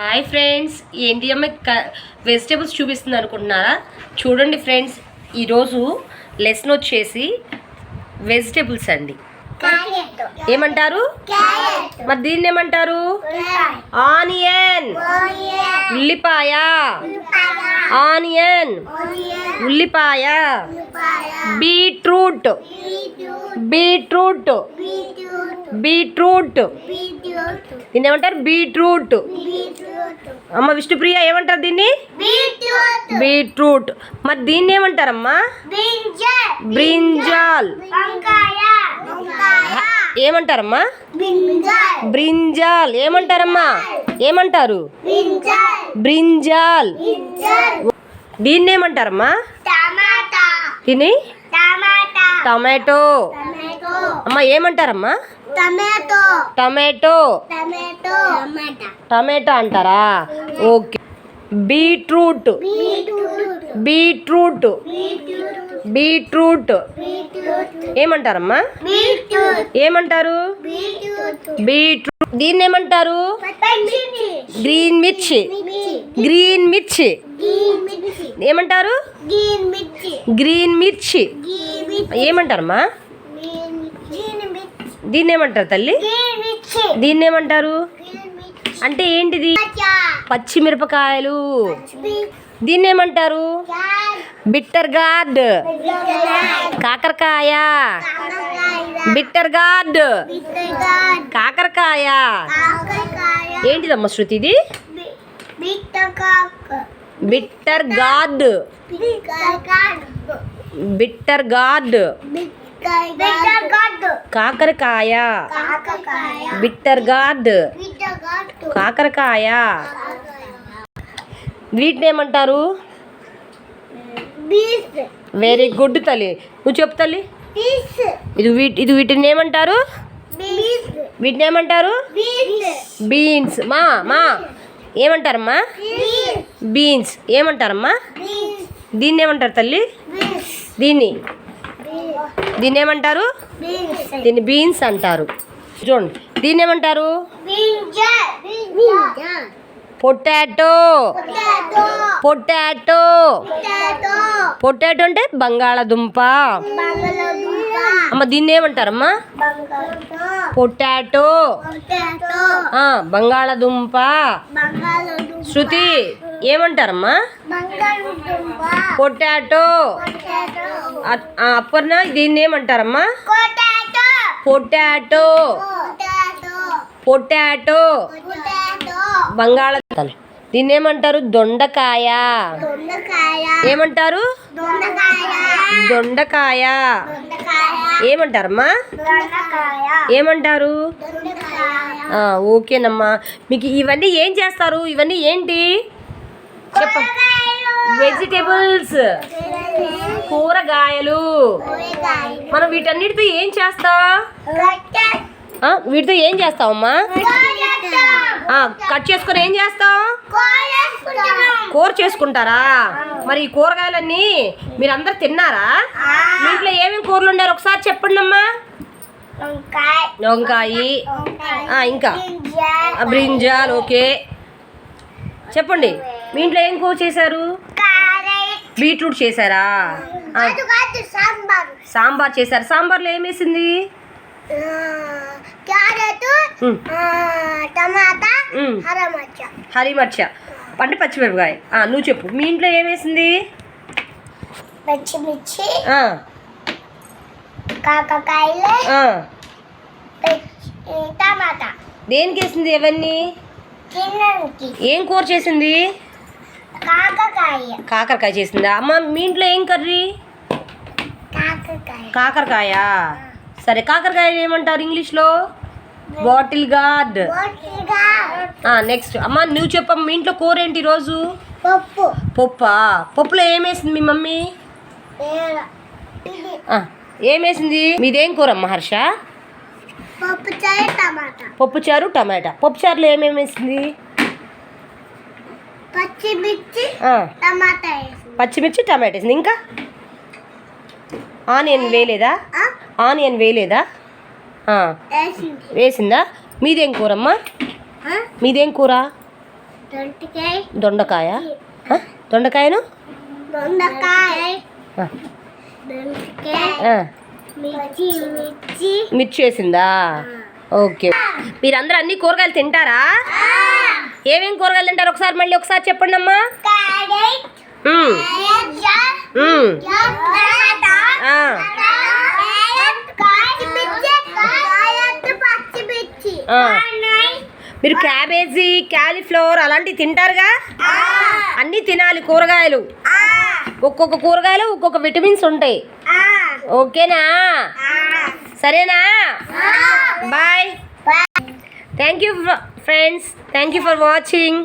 Hi friends, ఏంటి అమ్మ vegetables చూపిస్తుంది అనుకుంటున్నారా? చూడండి ఫ్రెండ్స్, ఈరోజు లెసన్ వచ్చేసి వెజిటేబుల్స్ అండి. ఏమంటారు? మరి దీన్ని ఏమంటారు? ఆనియన్, ఉల్లిపాయ. ఆనియన్, ఉల్లిపాయ. Beetroot, beetroot, beetroot. దీన్ని ఏమంటారు? బీట్రూట్. అమ్మ విష్ణుప్రియ ఏమంటారు దీన్ని? బీట్రూట్. మరి దీన్ని ఏమంటారమ్మా? బ్రింజాల్. ఏమంటారమ్మా? బ్రింజాల్. ఏమంటారమ్మా? ఏమంటారు? బ్రింజాల్. దీన్ని ఏమంటారమ్మా? దీన్ని టమాటో. అమ్మ ఏమంటారమ్మా? టమాటో. టమాటో అంటారా? ఓకే. Beetroot, beetroot, beetroot. ఏమంటారమ్మా? ఏమంటారు? బీట్రూట్. దీన్ని ఏమంటారు? గ్రీన్ మిర్చి. గ్రీన్ మిర్చి. ఏమంటారు? గ్రీన్ మిర్చి. ఏమంటారమ్మా? దీన్ని ఏమంటారు తల్లి? దీన్ని ఏమంటారు? అంటే ఏంటిది? పచ్చిమిరపకాయలు. దీన్ని ఏమంటారు? Bitter gourd. కాకరకాయ. బిట్టర్ గార్డ్, కాకరకాయ. ఏంటిదమ్మా శృతి ఇది? Bitter gourd. బిట్టర్ గార్డ్, కాకరకాయ. బిట్టర్ గార్డ్, కాకరకాయ. వీటిని ఏమంటారు? వెరీ గుడ్ తల్లి, నువ్వు చెప్పు తల్లి. ఇది వీటిని ఏమంటారు? వీటిని ఏమంటారు? బీన్స్. మా ఏమంటారమ్మా? బీన్స్. ఏమంటారమ్మా? దీన్ని ఏమంటారు తల్లి? దీన్ని ఏమంటారు? దీన్ని బీన్స్ అంటారు. చూడండి, దీన్ని ఏమంటారు? పొటాటో. పొటాటో. పొటాటో అంటే బంగాళదుంప. అమ్మ దీన్ని ఏమంటారమ్మా? పొటాటో, బంగాళదుంప. శృతి ఏమంటారమ్మా? పొటాటో. అపర్ణ దీన్ని ఏమంటారమ్మా? పొటాటో. పొటాటో, బంగాళదుంప. దీన్ని ఏమంటారు? దొండకాయ. ఏమంటారు? దొండకాయ. ఏమంటారమ్మా? ఏమంటారు? ఓకేనమ్మా. మీకు ఇవన్నీ ఏం చేస్తారు? ఇవన్నీ ఏంటి చెప్ప? వెజిటేబుల్స్, కూరగాయలు. మనం వీటన్నిటితో ఏం చేస్తాం? వీటితో ఏం చేస్తావమ్మా? కట్ చేసుకొని ఏం చేస్తాం? కూర చేసుకుంటారా? మరి ఈ కూరగాయలన్నీ మీరందరూ తిన్నారా? ఇంట్లో ఏమేమి కూరలు ఉండారు ఒకసారి చెప్పండి అమ్మా. వంకాయ, ఇంకా బ్రింజాల్. ఓకే, చెప్పండి. మీ ఇంట్లో ఏం కూర చేశారు? బీట్రూట్ చేశారా? సాంబార్ చేశారు. సాంబార్లో ఏం వేసింది? హరిమర్చ అంటే పచ్చిమిరపకాయ. నువ్వు చెప్పు, మీ ఇంట్లో ఏం వేసింది? పచ్చిమిర్చి, కాకరకాయలు, టమాటా. దేనికి వేసింది ఇవన్నీ? ఏం కూర చేసింది? కాకరకాయ చేసిందా? అమ్మ మీ ఇంట్లో ఏం కర్రీ? కాకరకాయ. సరే, కాకరకాయ ఏమంటారు ఇంగ్లీష్లో? Bottle gourd. నెక్స్ట్ అమ్మ నువ్వు చెప్పమ్మ, మీ ఇంట్లో కూర ఏంటి ఈరోజు? పప్పా? పప్పులో ఏం వేసింది మీ మమ్మీ? ఏం వేసింది? మీదేం కూర అమ్మ హర్ష? పప్పుచారు, టమాటా. పప్పుచారులో ఏమేమి వేసింది? పచ్చిమిర్చి, టమాటా వేసింది. ఇంకా ఆనియన్ వేయలేదా? ఆనియన్ వేయలేదా? వేసిందా? మీదేం కూరమ్మా? మీదేం కూర? దొండకాయ దొండకాయను మిర్చి వేసిందా? ఓకే. మీరందరూ అన్ని కూరగాయలు తింటారా? ఏమేం కూరగాయలు తింటారు ఒకసారి చెప్పండి అమ్మా. మీరు క్యాబేజీ క్యాలీఫ్లవర్ అలాంటివి తింటారుగా? అన్నీ తినాలి కూరగాయలు. ఒక్కొక్క కూరగాయలు ఒక్కొక్క విటమిన్స్ ఉంటాయి. ఓకేనా? సరేనా? Bye. Thank you friends. Thank you for watching.